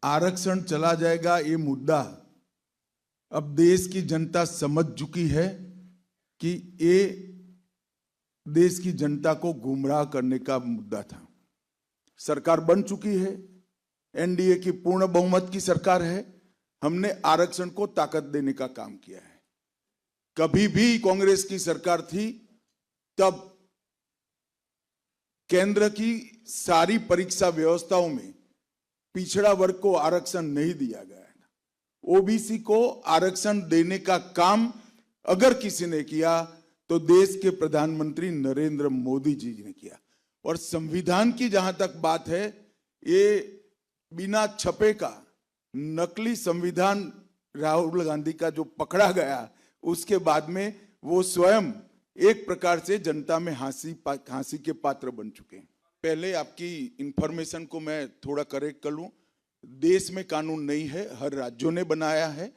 आरक्षण चला जाएगा ये मुद्दा अब देश की जनता समझ चुकी है कि ये देश की जनता को गुमराह करने का मुद्दा था। सरकार बन चुकी है, एनडीए की पूर्ण बहुमत की सरकार है। हमने आरक्षण को ताकत देने का काम किया है। कभी भी कांग्रेस की सरकार थी तब केंद्र की सारी परीक्षा व्यवस्थाओं में पिछड़ा वर्ग को आरक्षण नहीं दिया गया है। ओबीसी को आरक्षण देने का काम अगर किसी ने किया तो देश के प्रधानमंत्री नरेंद्र मोदी जी ने किया। और संविधान की जहां तक बात है, ये बिना छपे का नकली संविधान राहुल गांधी का जो पकड़ा गया, उसके बाद में वो स्वयं एक प्रकार से जनता में हंसी के पात्र बन चुके हैं। पहले आपकी इंफॉर्मेशन को मैं थोड़ा करेक्ट कर लूं, देश में कानून नहीं है, हर राज्यों ने बनाया है।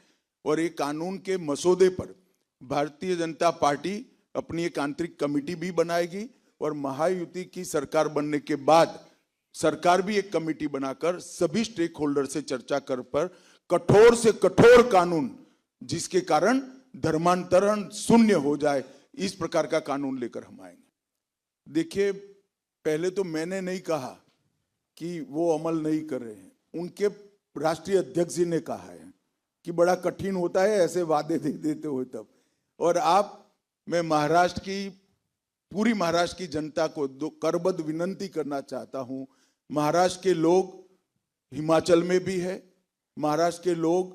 और ये कानून के मसौदे पर भारतीय जनता पार्टी अपनी एक आंतरिक कमेटी भी बनाएगी और महायुति की सरकार बनने के बाद सरकार भी एक कमेटी बनाकर सभी स्टेक होल्डर से चर्चा कर पर कठोर से कठोर कानून, जिसके कारण धर्मांतरण शून्य हो जाए, इस प्रकार का कानून लेकर हम आएंगे। देखिए, पहले तो मैंने नहीं कहा कि वो अमल नहीं कर रहे हैं, उनके राष्ट्रीय अध्यक्ष जी ने कहा है कि बड़ा कठिन होता है ऐसे वादे दे देते हो तब। और मैं पूरी महाराष्ट्र की जनता को करबद्ध विनंती करना चाहता हूं। महाराष्ट्र के लोग हिमाचल में भी है, महाराष्ट्र के लोग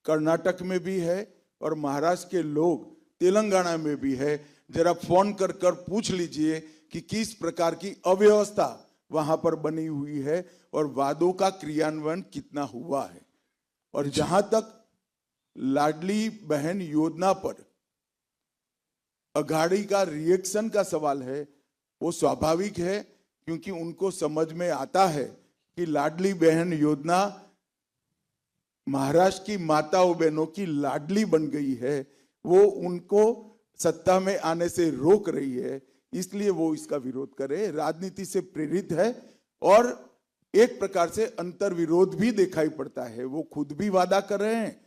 कर्नाटक में भी है और महाराष्ट्र के लोग तेलंगाना में भी है। जरा फोन कर पूछ लीजिए कि किस प्रकार की अव्यवस्था वहां पर बनी हुई है और वादों का क्रियान्वयन कितना हुआ है। और जहां तक लाडली बहन योजना पर अघाड़ी का रिएक्शन का सवाल है, वो स्वाभाविक है, क्योंकि उनको समझ में आता है कि लाडली बहन योजना महाराष्ट्र की माताओं बहनों की लाडली बन गई है, वो उनको सत्ता में आने से रोक रही है, इसलिए वो इसका विरोध करे। राजनीति से प्रेरित है और एक प्रकार से अंतर विरोध भी दिखाई पड़ता है। वो खुद भी वादा कर रहे हैं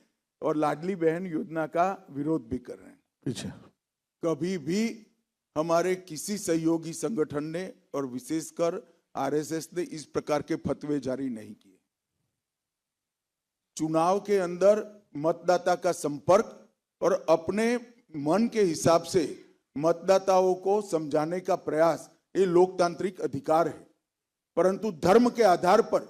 और लाडली बहन योजना का विरोध भी कर रहे हैं। अच्छा, कभी भी हमारे किसी सहयोगी संगठन ने और विशेषकर आरएसएस ने इस प्रकार के फतवे जारी नहीं किए। चुनाव के अंदर मतदाता का संपर्क और अपने मन के हिसाब से मतदाताओं को समझाने का प्रयास, ये लोकतांत्रिक अधिकार है। परंतु धर्म के आधार पर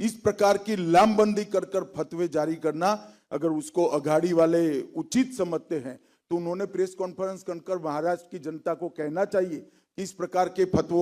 इस प्रकार की लामबंदी कर फतवे जारी करना, अगर उसको अघाड़ी वाले उचित समझते हैं तो उन्होंने प्रेस कॉन्फ्रेंस कर महाराष्ट्र की जनता को कहना चाहिए कि इस प्रकार के फतवों